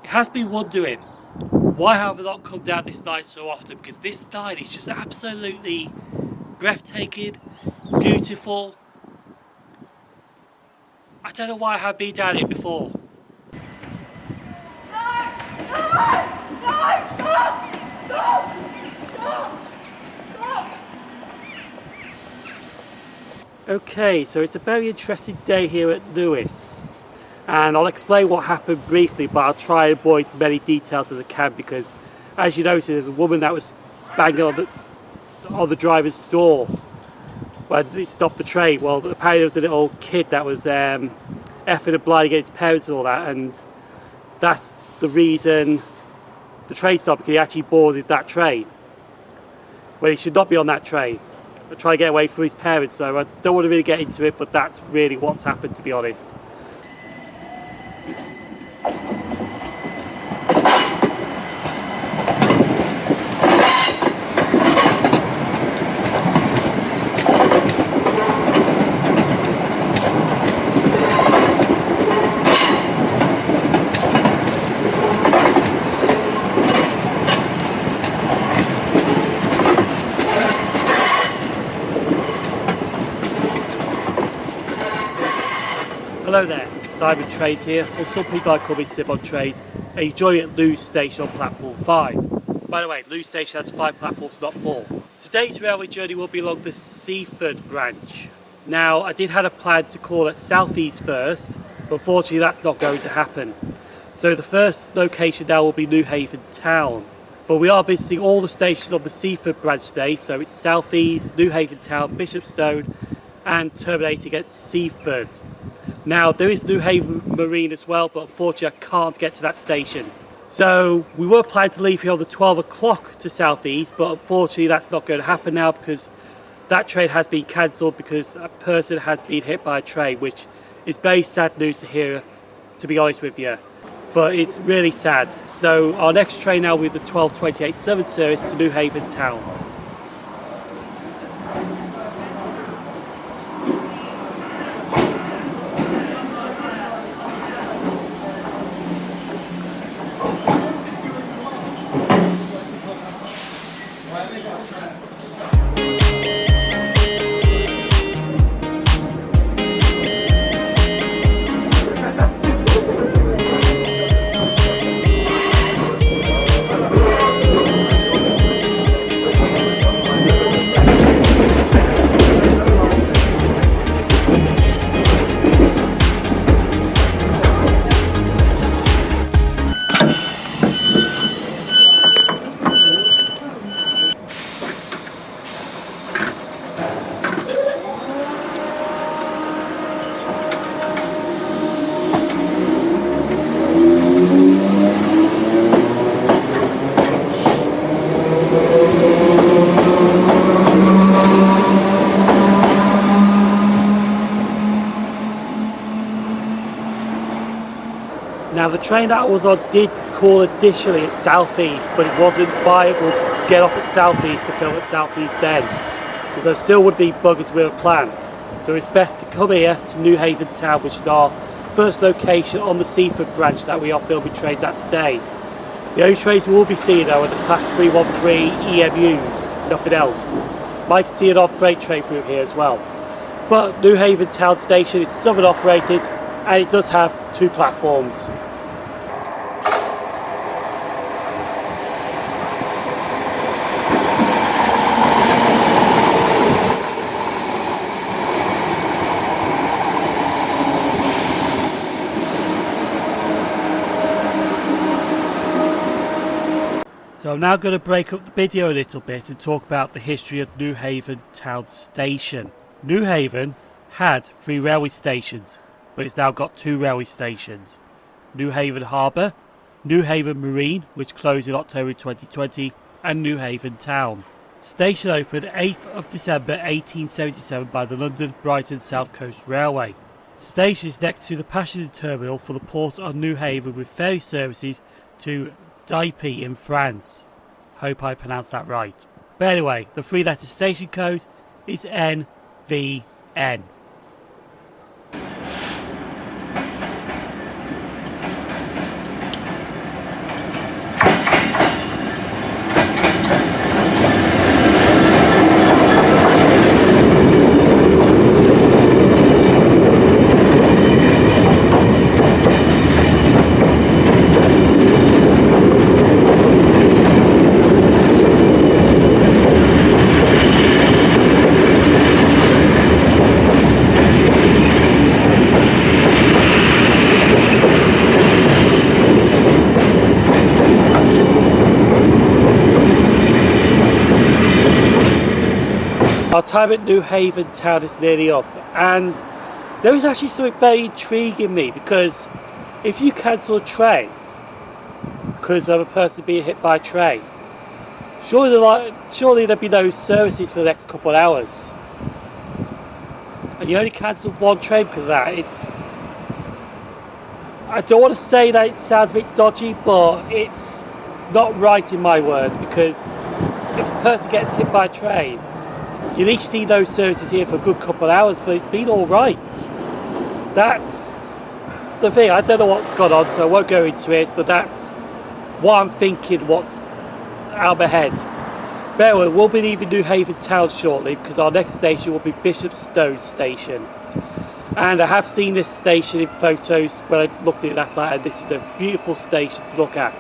has been wondering, why have I not come down this line so often? Because this line is just absolutely breathtaking, beautiful. I don't know why I haven't been down here before. Okay, so it's a very interesting day here at Lewes, and I'll explain what happened briefly, but I'll try and avoid many details as I can, because as you notice, there's a woman that was banging on the driver's door when he stopped the train. Well, apparently there was a little kid that was effing and blind against parents and all that, and that's the reason the train stopped, because he actually boarded that train when he should not be on that train. Try to get away from his parents, so I don't want to really get into it, but that's really what's happened, to be honest. Hello there, SimOnTrains here, or some people like call me SimOnTrains, and you join me at Lewes Station on platform 5. By the way, Lewes Station has 5 platforms, not 4. Today's railway journey will be along the Seaford branch. Now, I did have a plan to call at Southease first, but unfortunately that's not going to happen. So the first location now will be Newhaven Town. But we are visiting all the stations on the Seaford branch today, so it's Southease, Newhaven Town, Bishopstone, and terminating at Seaford. Now, there is Newhaven Marine as well, but unfortunately I can't get to that station. So we were planning to leave here on the 12 o'clock to Southease, but unfortunately that's not going to happen now, because that train has been cancelled because a person has been hit by a train, which is very sad news to hear, to be honest with you. But it's really sad. So our next train now will be the 12:28 Southern service to Newhaven Town. Now, the train that I was on did call additionally at Southease, but it wasn't viable to get off at Southease to film at Southease then, because I still would be buggered with a plan. So it's best to come here to Newhaven Town, which is our first location on the Seaford branch that we are filming trains at today. The only trains we will be seeing though are the Class 313 EMUs, nothing else. Might see an off-freight train through here as well. But Newhaven Town Station is southern operated, and it does have 2 platforms. So I'm now going to break up the video a little bit and talk about the history of Newhaven Town Station. Newhaven had 3 railway stations, but it's now got 2 railway stations. Newhaven Harbour, Newhaven Marine, which closed in October 2020, and Newhaven Town. Station opened 8th of December 1877 by the London, Brighton South Coast Railway. Station is next to the passenger terminal for the port of Newhaven, with ferry services to Dieppe in France. Hope I pronounced that right. But anyway, the 3-letter station code is NVN. Our time at Newhaven Town is nearly up, and there is actually something very intriguing me, because if you cancel a train because of a person being hit by a train, surely there'd be no services for the next couple of hours. And you only cancelled one train because of that. I don't want to say that it sounds a bit dodgy, but it's not right in my words, because if a person gets hit by a train, you need to see those services here for a good couple of hours, but it's been alright. That's the thing. I don't know what's gone on, so I won't go into it, but that's what I'm thinking, what's out of my head. But anyway, we'll be leaving Newhaven Town shortly, because our next station will be Bishopstone Station. And I have seen this station in photos when I looked at it last night, and this is a beautiful station to look at.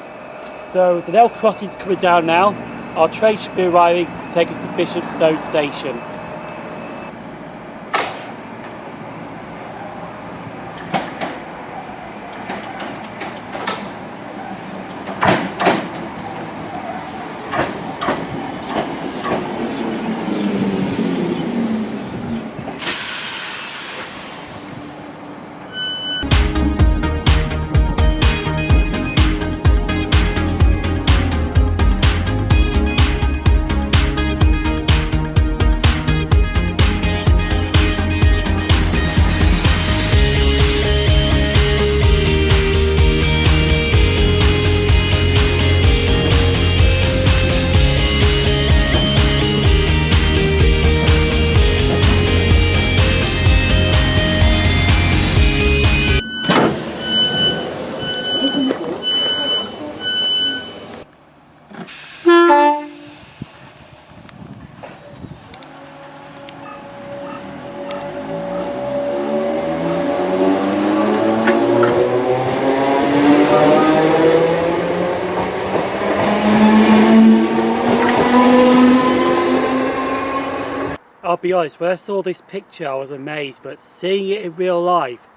So the Nell crossing's coming down now. Our train should be arriving to take us to Bishopstone Station. I'll be honest, when I saw this picture I was amazed, but seeing it in real life,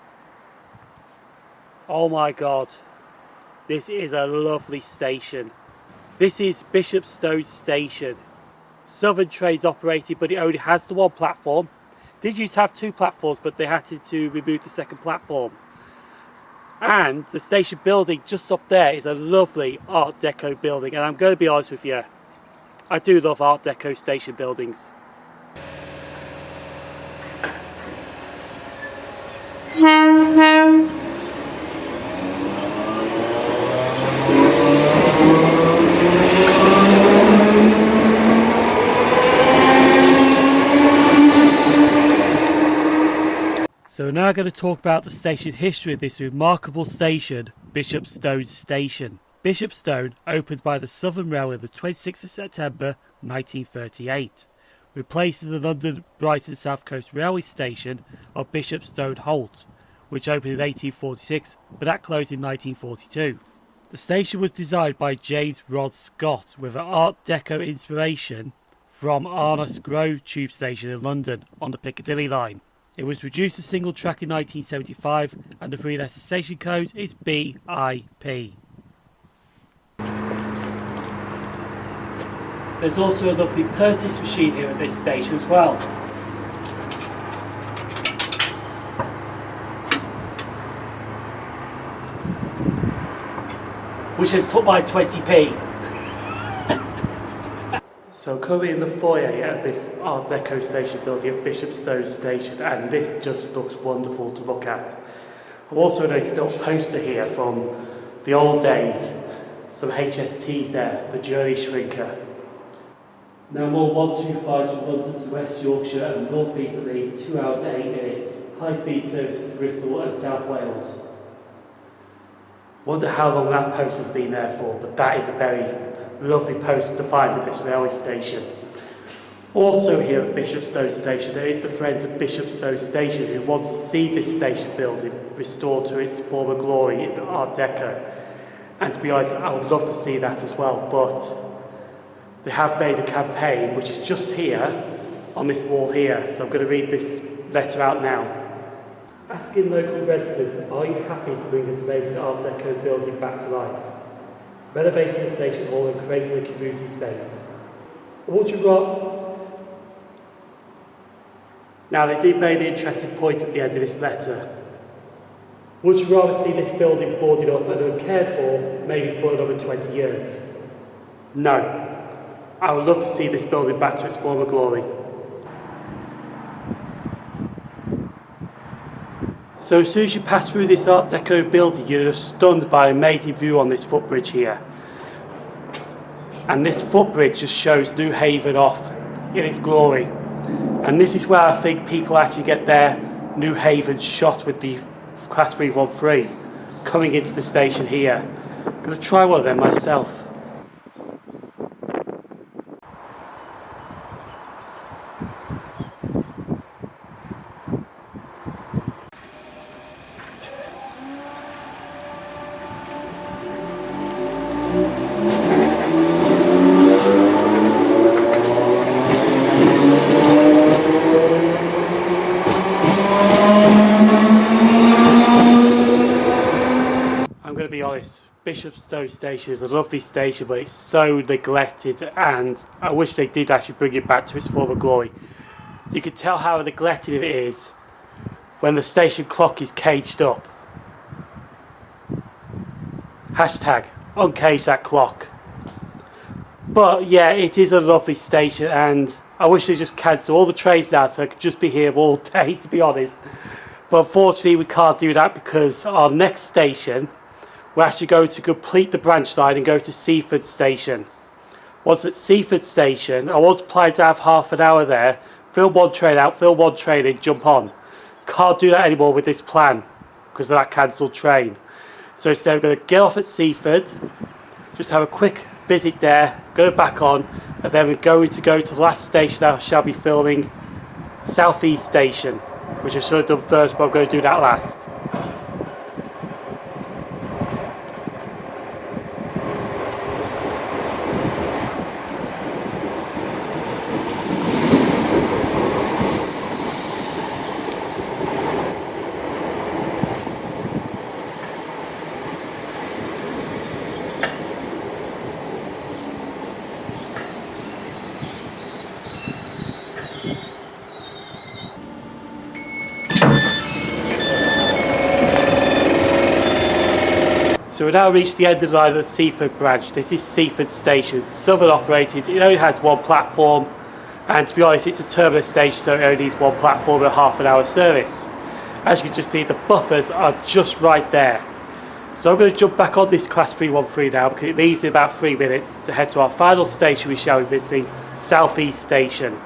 oh my god, this is a lovely station. This is Bishoptone Station. Southern Trains operated, but it only has the one platform. Did used to have two platforms, but they had to remove the second platform. And the station building just up there is a lovely Art Deco building, and I'm going to be honest with you, I do love Art Deco station buildings. So we're now going to talk about the station history of this remarkable station, Bishopstone Station. Bishopstone opened by the Southern Railway on the 26th of September 1938, replacing the London Brighton South Coast Railway station of Bishopstone Holt, which opened in 1846, but that closed in 1942. The station was designed by James Rod Scott with an Art Deco inspiration from Arnos Grove Tube Station in London on the Piccadilly line. It was reduced to single track in 1975, and the three-letter station code is BIP. There's also a lovely purchase machine here at this station as well. Which has took my 20p. So currently in the foyer at this Art Deco station building at Bishopstone Station, and this just looks wonderful to look at. I've also noticed a little poster here from the old days, some HSTs there, the Journey Shrinker. Now more 125s from London to West Yorkshire and North East at least 2 hours and 8 minutes, high speed services to Bristol and South Wales. Wonder how long that poster's been there for, but that is a very lovely poster to find at this railway station. Also here at Bishopstone Station, there is the Friends of Bishopstone Station who wants to see this station building restored to its former glory in Art Deco. And to be honest, I would love to see that as well, but they have made a campaign which is just here, on this wall here, so I'm going to read this letter out now. Asking local residents, are you happy to bring this amazing Art Deco building back to life? Renovating the station hall and creating a community space? Or would you Now they did make an interesting point at the end of this letter. Would you rather see this building boarded up and uncared for, maybe for another 20 years? No. I would love to see this building back to its former glory. So as soon as you pass through this Art Deco building, you're just stunned by an amazing view on this footbridge here. And this footbridge just shows Newhaven off in its glory. And this is where I think people actually get their Newhaven shot with the Class 313 coming into the station here. I'm going to try one of them myself. I'm going to be honest, Bishopstone Station is a lovely station, but it's so neglected, and I wish they did actually bring it back to its former glory. You can tell how neglected it is when the station clock is caged up. Hashtag uncage that clock. But yeah, it is a lovely station, and I wish they just cancelled all the trains now so I could just be here all day, to be honest. But unfortunately we can't do that because our next station, we're actually going to complete the branch line and go to Seaford Station. Once at Seaford Station, I was planning to have half an hour there, film one train out, film one train in, jump on. Can't do that anymore with this plan because of that cancelled train. So instead we're going to get off at Seaford, just have a quick visit there, go back on, and then we're going to go to the last station I shall be filming, Southease Station, which I should have done first, but I'm going to do that last. So we now reached the end of the line of the Seaford branch. This is Seaford Station, Southern operated. It only has one platform, and to be honest, it's a terminus station, so it only needs one platform and a half an hour service. As you can just see, the buffers are just right there. So I'm going to jump back on this Class 313 now because it leaves in about 3 minutes to head to our final station we shall be visiting, Southease Station.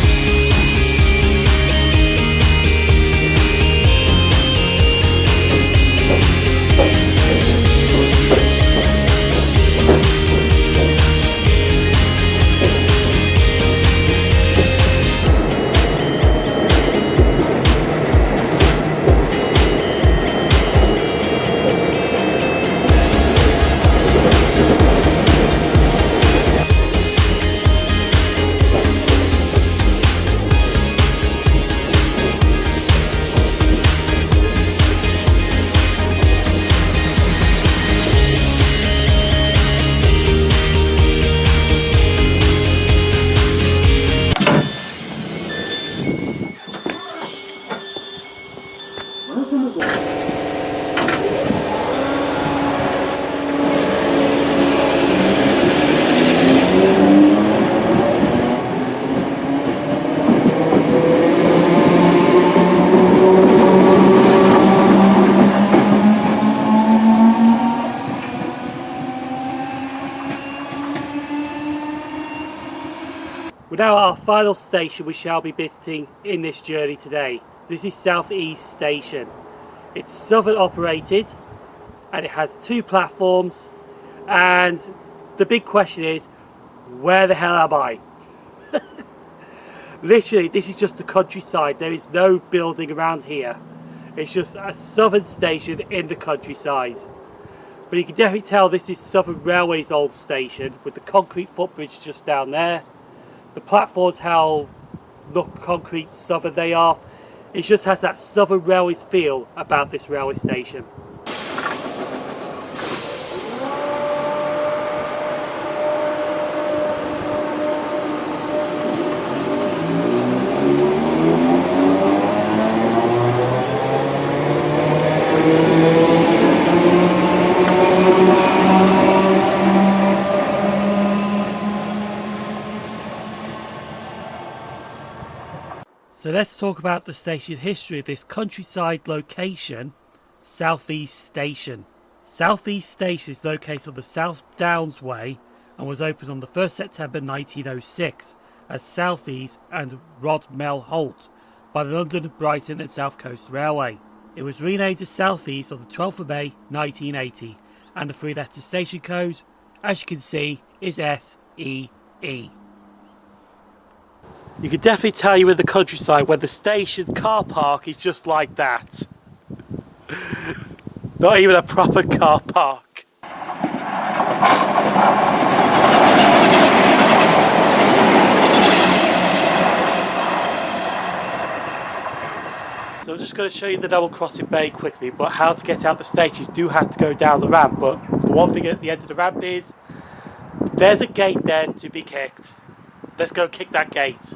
We're now at our final station we shall be visiting in this journey today. This is Southease Station. It's Southern operated and it has 2 platforms, and the big question is, where the hell am I? Literally, this is just the countryside. There is no building around here. It's just a Southern station in the countryside. But you can definitely tell this is Southern Railway's old station with the concrete footbridge just down there. The platforms, how look concrete Southern they are. It just has that Southern Railways feel about this railway station. So let's talk about the station history of this countryside location, Southease Station. Southease Station is located on the South Downs Way and was opened on the 1st September 1906 as Southease and Rodmell Holt by the London, Brighton and South Coast Railway. It was renamed as Southease on the 12th of May 1980 and the three-letter station code, as you can see, is SEE. You can definitely tell you're in the countryside when the station car park is just like that. Not even a proper car park. So I'm just going to show you the double crossing bay quickly, but how to get out the station, you do have to go down the ramp, but the one thing at the end of the ramp is there's a gate there to be kicked. Let's go kick that gate.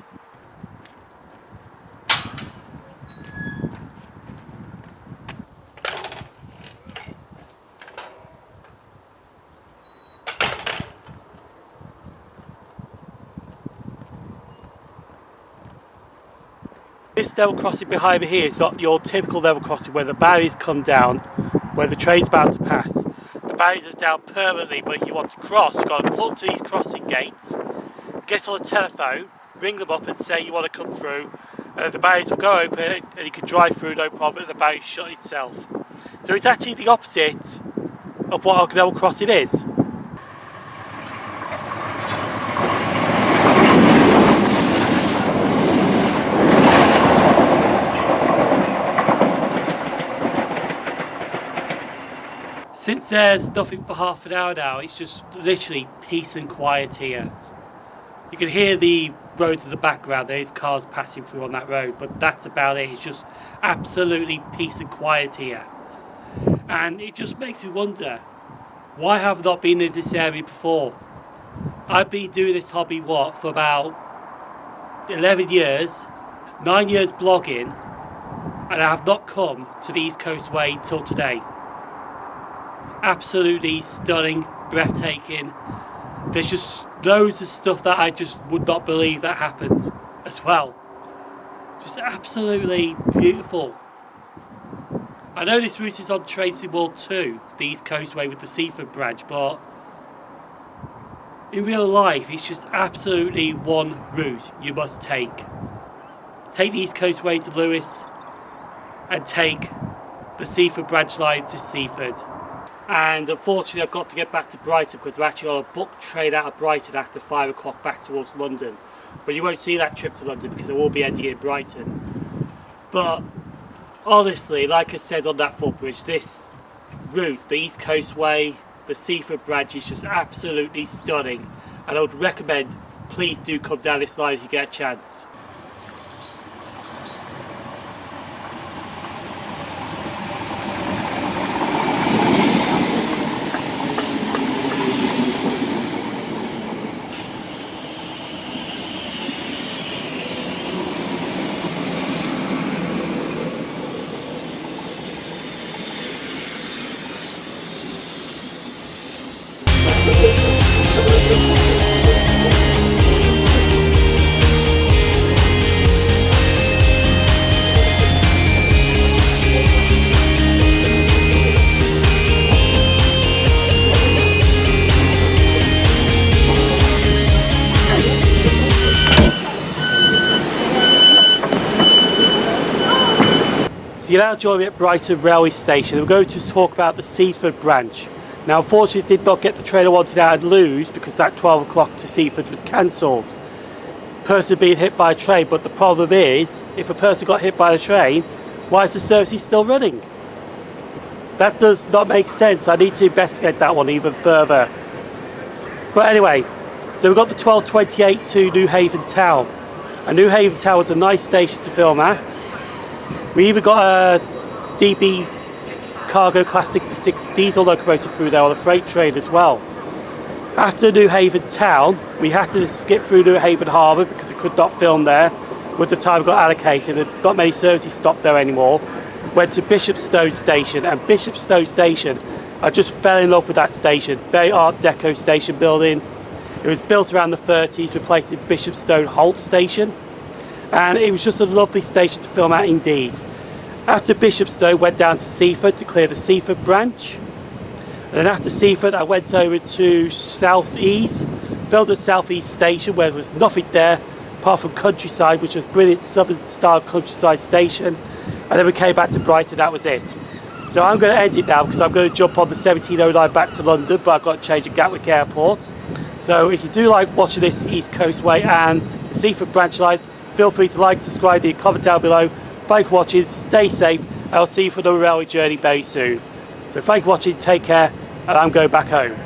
This level crossing behind me here is not your typical level crossing where the barriers come down, where the train's about to pass. The barriers are down permanently, but if you want to cross, you've got to pull to these crossing gates, get on the telephone, ring them up and say you want to come through, and the barriers will go open and you can drive through no problem, and the barrier shut itself. So it's actually the opposite of what a level crossing is. Since there's nothing for half an hour now, it's just literally peace and quiet here. You can hear the road in the background, there's cars passing through on that road, but that's about it. It's just absolutely peace and quiet here. And it just makes me wonder, why have I not been in this area before? I've been doing this hobby, for about 11 years, 9 years blogging, and I have not come to the East Coastway till today. Absolutely stunning, breathtaking. There's just loads of stuff that I just would not believe that happened as well. Just absolutely beautiful. I know this route is on Trains in World 2, the East Coastway with the Seaford branch, but in real life it's just absolutely one route you must take. Take the East Coastway to Lewes and take the Seaford Branch Line to Seaford. And unfortunately I've got to get back to Brighton because I'm actually on a booked train out of Brighton after 5 o'clock back towards London. But you won't see that trip to London because I will be ending in Brighton. But honestly, like I said on that footbridge, this route, the East Coastway, the Seaford branch is just absolutely stunning. And I would recommend, please do come down this line if you get a chance. So you're now joining me at Brighton Railway Station. We're going to talk about the Seaford branch. Now unfortunately did not get the train I wanted out at Lewes because that 12 o'clock to Seaford was cancelled. Person being hit by a train, but the problem is, if a person got hit by a train, why is the service still running? That does not make sense. I need to investigate that one even further. But anyway, so we've got the 12:28 to Newhaven Town. And Newhaven Town was a nice station to film at. We even got a DB Cargo Class 66 diesel locomotive through there on a freight train as well. After Newhaven Town, we had to skip through Newhaven Harbour because I could not film there with the time got allocated, and not many services stopped there anymore. Went to Bishopstone Station, and Bishopstone Station, I just fell in love with that station. Very Art Deco Station building. It was built around the 30s, replacing Bishopstone Station. and it was just a lovely station to film at indeed. After Bishopstone, went down to Seaford to clear the Seaford branch, and then after Seaford I went over to Southease, filmed at Southease Station where there was nothing there apart from countryside, which was brilliant southern style countryside station, and then we came back to Brighton. That was it. So I'm going to end it now because I'm going to jump on the 1709 back to London, but I've got to change at Gatwick Airport. So if you do like watching this East Coastway and the Seaford Branch Line, feel free to like, subscribe, and comment down below. Thank you for watching, stay safe, and I'll see you for another railway journey very soon. So thank you for watching, take care, and I'm going back home.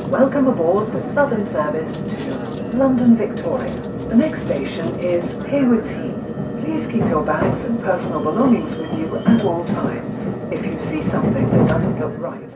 Welcome aboard the Southern service to London Victoria. The next station is Haywards Heath. Please keep your bags and personal belongings with you at all times. If you see something that doesn't look right,